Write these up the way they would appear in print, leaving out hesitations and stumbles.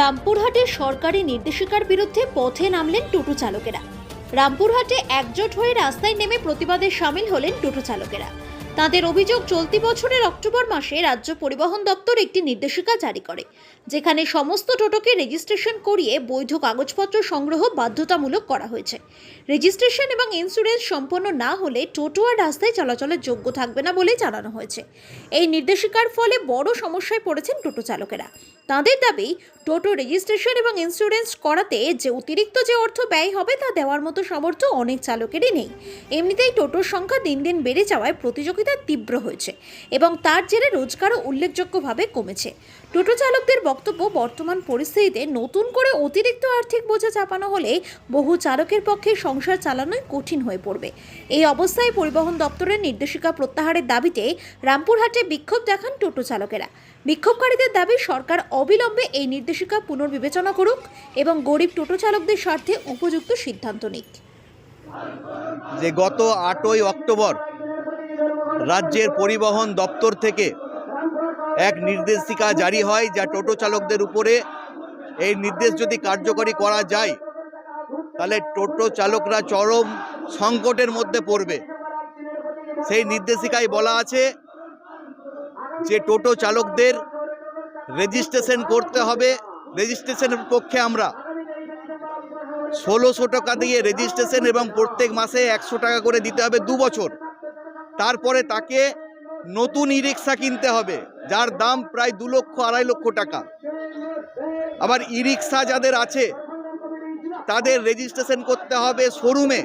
রামপুরহাটে সরকারি নির্দেশিকার বিরুদ্ধে পথে নামলেন টোটো চালকেরা। রামপুরহাটে একজোট হয়ে রাস্তায় নেমে প্রতিবাদে সামিল হলেন টোটো চালকেরা। তাদের অভিযোগ, চলতি বছরের অক্টোবর মাসে রাজ্য পরিবহন দপ্তর একটি নির্দেশিকা জারি করে, যেখানে সমস্ত টোটোকে রেজিস্ট্রেশন করিয়ে বৈধ কাগজপত্র সংগ্রহ বাধ্যতামূলক করা হয়েছে। রেজিস্ট্রেশন এবং ইন্স্যুরেন্স সম্পন্ন না হলে টোটো আর রাস্তায় চলাচলের যোগ্য থাকবে না বলে জানানো হয়েছে। এই নির্দেশিকার ফলে বড় সমস্যায় পড়েছেন টোটো চালকেরা। তাদের দাবি, টোটো রেজিস্ট্রেশন এবং ইন্স্যুরেন্স করাতে যে অতিরিক্ত অর্থ ব্যয় হবে তা দেওয়ার মতো সামর্থ্য অনেক চালকেরই নেই। এমনিতেই টোটোর সংখ্যা দিন দিন বেড়ে যাওয়ায় প্রতিযোগিতা তীব্র হয়েছে এবং তার জেরে রোজগারও উল্লেখযোগ্যভাবে কমেছে। টোটো চালকদের বক্তব্য, বর্তমান পরিস্থিতিতে নতুন করে অতিরিক্ত আর্থিক বোঝা চাপানো হলে বহু চালকের পক্ষে সংসার চালানোই কঠিন হয়ে পড়বে। এই অবস্থায় পরিবহন দপ্তরের নির্দেশিকা প্রত্যাহারের দাবিতে রামপুরহাটে বিক্ষোভ দেখান টোটো চালকেরা। বিক্ষোভকারীদের দাবি, সরকার অবিলম্বে এই নির্দেশিকা পুনর্বিবেচনা করুক এবং গরিব টোটো চালকদের স্বার্থে উপযুক্ত সিদ্ধান্ত নিক। যে গত 8ই অক্টোবর রাজ্যের পরিবহন দপ্তর থেকে এক নির্দেশিকা জারি হয়, যা টোটো চালকদের উপরে এই নির্দেশ যদি কার্যকরী করা যায় তাহলে টোটো চালকরা চরম সংকটের মধ্যে পড়বে। সেই নির্দেশিকায় বলা আছে যে টোটো চালকদের রেজিস্ট্রেশন করতে হবে। রেজিস্ট্রেশনের পক্ষে আমরা 1600 টাকা দিয়ে রেজিস্ট্রেশন এবং প্রত্যেক মাসে 100 টাকা করে দিতে হবে 2 বছর। তারপরে তাকে নতুন ই রিক্সা কিনতে হবে, যার দাম প্রায় 2 লক্ষ 2.5 লক্ষ টাকা। আবার ই রিক্সা যাদের আছে তাদের রেজিস্ট্রেশন করতে হবে শোরুমে,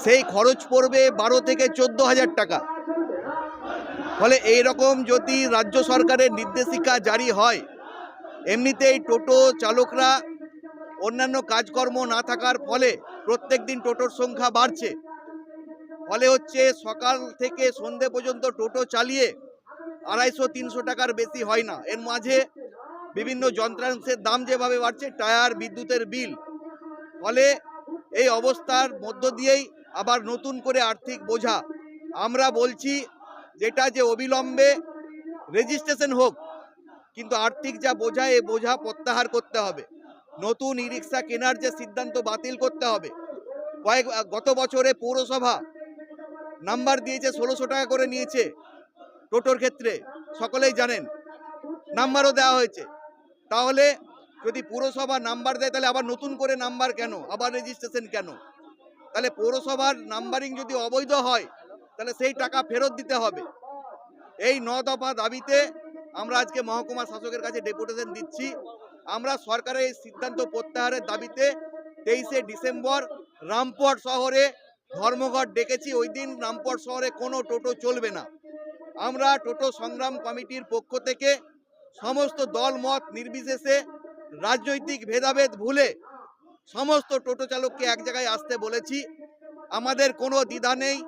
সেই খরচ পড়বে 12 থেকে 14,000 টাকা। ফলে এই রকম যদি রাজ্য সরকারের নির্দেশিকা জারি হয়, এমনিতেই টোটো চালকরা অন্যান্য কাজকর্ম না থাকার ফলে প্রত্যেক দিন টোটোর সংখ্যা বাড়ছে। ফলে হচ্ছে সকাল থেকে সন্ধে পর্যন্ত টোটো চালিয়ে 250-300 টাকার বেশি হয় না। এর মাঝে বিভিন্ন যন্ত্রাংশের দাম যেভাবে বাড়ছে, টায়ার, বিদ্যুতের বিল, ফলে এই অবস্থার মধ্য দিয়েই আবার নতুন করে আর্থিক বোঝা। আমরা বলছি যেটা যে অবিলম্বে রেজিস্ট্রেশন হোক, কিন্তু আর্থিক যা বোঝা, এই বোঝা প্রত্যাহার করতে হবে। নতুন ই রিক্সা কেনার যে সিদ্ধান্ত বাতিল করতে হবে। গত বছরে পৌরসভা নাম্বার দিয়েছে, 1600 টাকা করে নিয়েছে টোটোর ক্ষেত্রে, সকলেই জানেন। নাম্বারও দেওয়া হয়েছে। তাহলে যদি পুরসভা নাম্বার দেয় তাহলে আবার নতুন করে নাম্বার কেন, আবার রেজিস্ট্রেশন কেন? তাহলে পৌরসভার নাম্বারিং যদি অবৈধ হয় তাহলে সেই টাকা ফেরত দিতে হবে। এই 9 দফা দাবিতে আমরা আজকে মহকুমা শাসকের কাছে ডেপুটেশন দিচ্ছি। আমরা সরকারের এই সিদ্ধান্ত প্রত্যাহারের দাবিতে 23শে ডিসেম্বর রামপুরহাট শহরে ধর্মঘট ডেকেছি। ওই দিন রামপুরহাট শহরে কোনো টোটো চলবে না। আমরা টোটো সংগ্রাম কমিটির পক্ষ থেকে সমস্ত দল মত নির্বিশেষে, রাজনৈতিক ভেদাভেদ ভুলে সমস্ত টোটো চালককে এক জায়গায় আসতে বলেছি। আমাদের কোনো দ্বিধা নেই।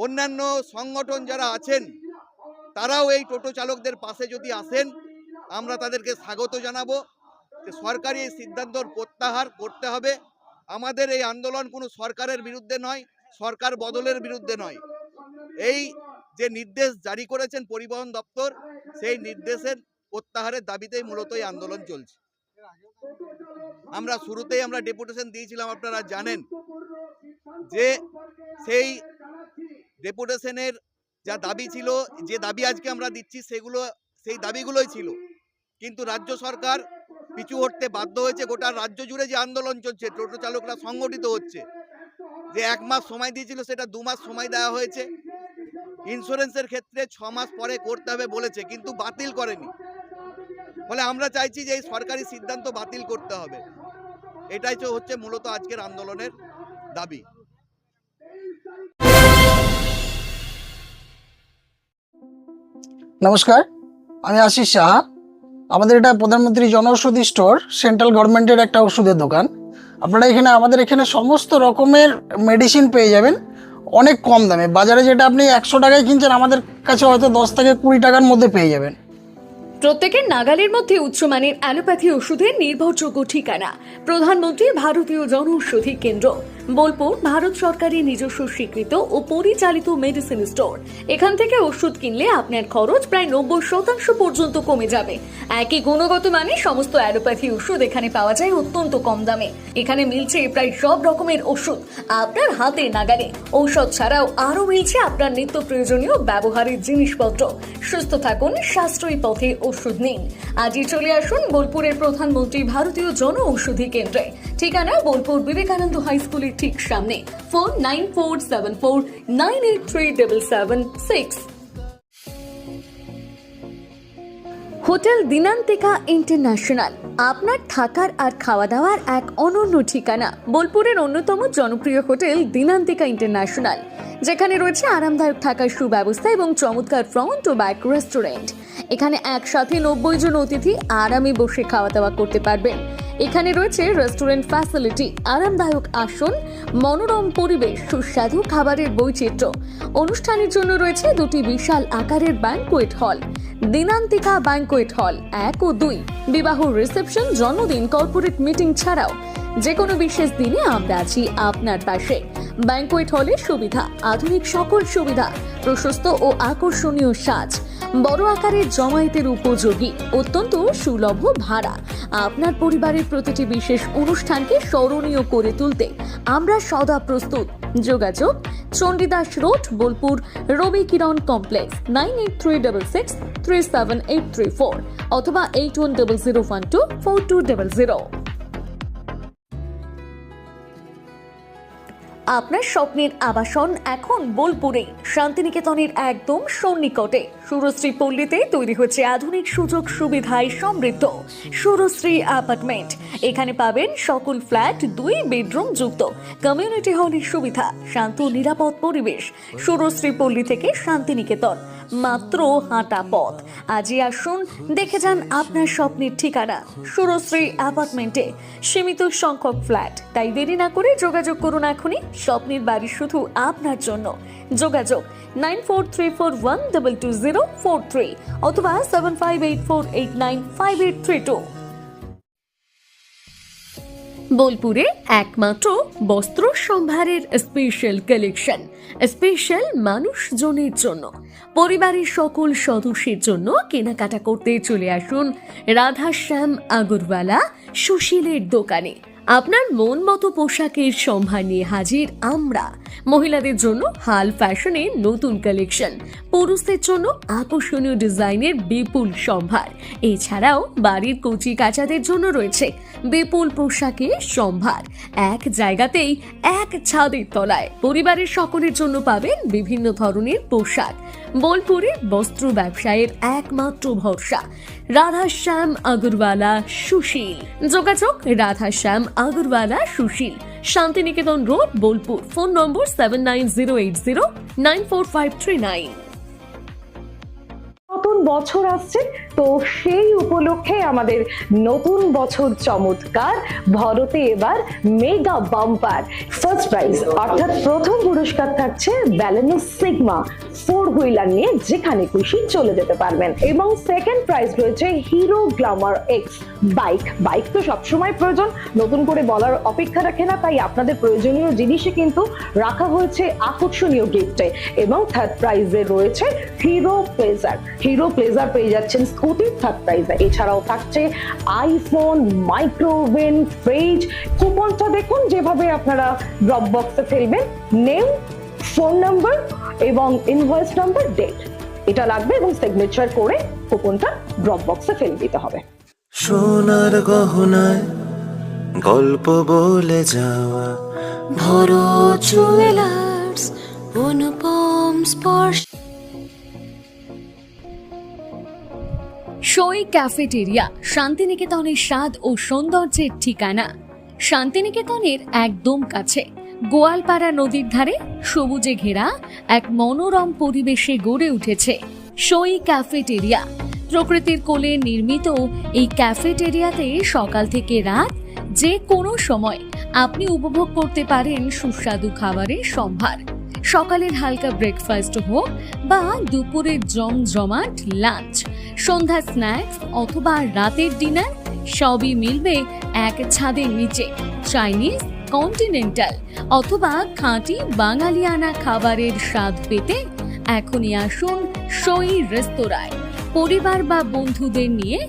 অন্যান্য সংগঠন যারা আছেন তারাও এই টোটো চালকদের পাশে যদি আসেন, আমরা তাদেরকে স্বাগত জানাবো। যে সরকারি এই সিদ্ধান্ত প্রত্যাহার করতে হবে। আমাদের এই আন্দোলন কোনো সরকারের বিরুদ্ধে নয়, সরকার বদলের বিরুদ্ধে নয়। এই যে নির্দেশ জারি করেছেন পরিবহন দপ্তর, সেই নির্দেশের প্রত্যাহারের দাবিতেই মূলত এই আন্দোলন চলছে। আমরা শুরুতেই আমরা ডেপুটেশন দিয়েছিলাম, আপনারা জানেন, যে সেই ডেপুটেশনের যা দাবি ছিল, যে দাবি আজকে আমরা দিচ্ছি, সেই দাবিগুলোই ছিল। কিন্তু রাজ্য সরকার পিছু হটতে বাধ্য হয়েছে। গোটা রাজ্য জুড়ে যে আন্দোলন চলছে, টোটো চালকরা সংগঠিত হচ্ছে। যে 1 মাস সময় দিয়েছিল সেটা 2 মাস সময় দেওয়া হয়েছে। ইন্স্যুরেন্সের ক্ষেত্রে 6 মাস পরে করতে হবে বলেছে, কিন্তু বাতিল করেনি। ফলে আমরা চাইছি যে এই সরকারি সিদ্ধান্ত বাতিল করতে হবে। এটাই তো হচ্ছে মূলত আজকের আন্দোলনের দাবি। নমস্কার, আমি আশিস সাহা। আমাদের এটা প্রধানমন্ত্রী জনঔষধি স্টোর, সেন্ট্রাল গভর্নমেন্টের একটা ওষুধের দোকান। আপনারা আমাদের এখানে সমস্ত রকমের মেডিসিন পেয়ে যাবেন অনেক কম দামে। বাজারে যেটা আপনি 100 টাকায় কিনছেন, আমাদের কাছে হয়তো 10 থেকে 20 টাকার মধ্যে পেয়ে যাবেন। প্রত্যেকের নাগালের মধ্যে উচ্চমানের অ্যালোপ্যাথি ওষুধের নির্ভরযোগ্য ঠিকানা, প্রধানমন্ত্রী ভারতীয় জনঔষধি কেন্দ্র। বোলপুর ভারত সরকারের নিজস্ব স্বীকৃত ও পরিচালিত মেডিসিন স্টোর। এখান থেকে ওষুধ কিনলে আপনার খরচ প্রায় 90% পর্যন্ত কমে যাবে। একই গুণগত মানে সমস্ত অ্যালোপ্যাথি ওষুধ এখানে পাওয়া যায় অত্যন্ত কম দামে। এখানে মিলছে প্রায় সব রকমের ওষুধ আপনার হাতে নাগালে। ঔষধ ছাড়াও আরো মিলছে আপনার নিত্য প্রয়োজনীয় ব্যবহারের জিনিসপত্র। সুস্থ থাকুন, সাশ্রয়ী পথে ওষুধ নিন। আজই চলে আসুন বোলপুরের প্রধানমন্ত্রী ভারতীয় জন ঔষধি কেন্দ্রে। ঠিকানা বোলপুর বিবেকানন্দ হাই স্কুলের ঠিক সামনে। ফোন 9474983776। হোটেল দিনান্তিকা ইন্টারন্যাশনাল আপনার থাকার আর খাওয়া দাওয়ার এক অনন্য ঠিকানা। বোলপুরের অন্যতম জনপ্রিয় হোটেল দিনান্তিকা ইন্টারন্যাশনাল, যেখানে রয়েছে আরামদায়ক থাকার সুব্যবস্থা এবং চমৎকার ফ্রন্ট ও ব্যাক রেস্টুরেন্ট। এখানে একসাথে 90 জন অতিথি আরামে বসে খাওয়া দাওয়া করতে পারবেন। এখানে রয়েছে রেস্টুরেন্ট ফ্যাসিলিটি, আরামদায়ক আসন, মনোরম পরিবেশ, সুস্বাদু খাবারের বৈচিত্র্য। অনুষ্ঠানের জন্য রয়েছে দুটি বিশাল আকারের banquet hall, Dinantika banquet hall 1 ও 2। বিবাহ, রিসেপশন, জন্মদিন, কর্পোরেট মিটিং ছাড়াও যে কোনো বিশেষ দিনে আমরা আছি আপনার পাশে। ব্যাংকোয়েট হলের সুবিধা, আধুনিক সকল সুবিধা, প্রশস্ত ও আকর্ষণীয় সাজ, বড় আকারের জমায়েতের উপযোগী, অত্যন্ত সুলভ ভাড়া। আপনার পরিবারের প্রতিটি বিশেষ অনুষ্ঠানকে স্মরণীয় করে তুলতে আমরা সদা প্রস্তুত। যোগাযোগ চণ্ডীদাস রোড, বোলপুর, রবি কিরণ কমপ্লেক্স, 9836637834 অথবা 8100124200। আপনার স্বপ্নের আবাসন এখন বোলপুরে, শান্তিনিকেতনের একদম সন্নিকটে সুরশ্রী পল্লীতে তৈরি হচ্ছে আধুনিক সুযোগ সুবিধায় সমৃদ্ধ সুরশ্রী অ্যাপার্টমেন্ট। এখানে পাবেন সকল ফ্ল্যাট 2 বেডরুম যুক্ত, কমিউনিটি হলের সুবিধা, শান্ত নিরাপদ পরিবেশ। সুরশ্রী পল্লী থেকে শান্তিনিকেতন মাত্র হাঁটা পথ। আজই আসুন, দেখে যান আপনার স্বপ্নের ঠিকানা সুরশ্রী অ্যাপার্টমেন্টে। সীমিত সংখ্যক ফ্ল্যাট, তাই দেরি না করে যোগাযোগ করুন এখনই। স্বপ্নের বাড়ি শুধু আপনার জন্য। যোগাযোগ 9434122043 অথবা 7584895832। বোলপুরে একমাত্র বস্ত্র সম্ভারের স্পেশাল কালেকশন, স্পেশাল মানুষজনের জন্য, পরিবারের সকল সদস্যের জন্য কেনাকাটা করতে চলে আসুন রাধাশ্যাম আগরওয়ালা সুশীলের দোকানে। আপনার মন মতো পোশাকের সম্ভার নিয়ে হাজির আমরা। মহিলাদের জন্য হাল ফ্যাশনের নতুন কালেকশন, পুরুষদের জন্য আকর্ষণীয় ডিজাইনের বিপুল সম্ভার। এছাড়াও বাড়ির কচি কাচাদের জন্য রয়েছে বিপুল পোশাকের সম্ভার। এক জায়গাতেই, এক ছাদের তলায় পরিবারের সকলের জন্য পাবেন বিভিন্ন ধরনের পোশাক। বোলপুরে বস্ত্র ব্যবসায়ের একমাত্র ভরসা রাধাশ্যাম আগরওয়ালা সুশীল। যোগাযোগ Radhashyam Agarwala Sushil, Shantiniketan road, Bolpur. Phone number 7908094539। নতুন বছর আসছে, তো সেই উপলক্ষে আমাদের নতুন বছর চমৎকার ভরতে এবার মেগা বাম্পার ফার্স্ট প্রাইজ, অর্থাৎ প্রথম পুরস্কার থাকছে ব্যালেনো সিগমা 4 হুইলার নিয়ে যেখানে খুশি চলে যেতে পারবেন, এবং সেকেন্ড প্রাইজ রয়েছে হিরো গ্ল্যামার এক্স বাইক তো সবসময় প্রয়োজন, নতুন করে বলার অপেক্ষা রাখে না, তাই আপনাদের প্রয়োজনীয় জিনিসে কিন্তু রাখা হয়েছে আকর্ষণীয় গিফটে। এবং থার্ড প্রাইজে রয়েছে হিরো প্লেজার পেয়ে যাচ্ছেন স্কুটি থার্ড প্রাইজে। এছাড়াও থাকছে আইফোন, মাইক্রোওভেন, ফ্রিজ। কুপনটা দেখুন যেভাবে আপনারা ড্রপ বক্সে ফেলবেন, নেম, ফোন নাম্বার এবং ইনভয়েস নাম্বার, ডেট এটা লাগবে এবং সিগনেচার করে কুপনটা ড্রপ বক্সে ফেলে দিতে হবে। সোনার গহনায় গল্প বলে যাওয়া ভরো জুয়েলার্স, অনুপম স্পর্শ। সই ক্যাফেটেরিয়া, শান্তিনিকেতনের স্বাদ ও সৌন্দর্যের ঠিকানা। শান্তিনিকেতনের একদম কাছে, গোয়ালপাড়া নদীর ধারে সবুজে ঘেরা এক মনোরম পরিবেশে গড়ে উঠেছে সই ক্যাফেটেরিয়া। প্রকৃতির কোলে নির্মিত এই ক্যাফেটেরিয়াতে সকাল থেকে রাত যে কোনো সময় আপনি উপভোগ করতে পারেন সুস্বাদু খাবারের সম্ভার। সকালের হালকা ব্রেকফাস্ট হোক বা দুপুরের জমজমাট লাঞ্চ, সন্ধ্যার স্ন্যাক্স অথবা রাতের ডিনার, সবই মিলবে এক ছাদের নিচে। চাইনিজ, কন্টিনেন্টাল অথবা খাঁটি বাঙালিয়ানা খাবারের স্বাদ পেতে এখনই আসুন সই রেস্তোরাঁয়। পরিবার বা বন্ধুদের নিয়ে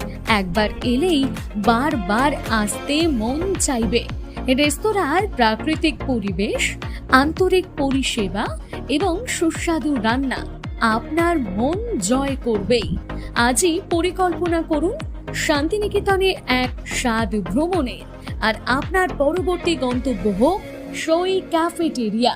একবার এলেই বারবার আসতে মন চাইবে। রেস্তোরাঁর প্রাকৃতিক পরিবেশ, আন্তরিক পরিষেবা এবং সুস্বাদু রান্না আপনার মন জয় করবেই। আজই পরিকল্পনা করুন শান্তিনিকেতনে এক স্বাদ ভ্রমণের, আর আপনার পরবর্তী গন্তব্য হোক সই ক্যাফেটেরিয়া।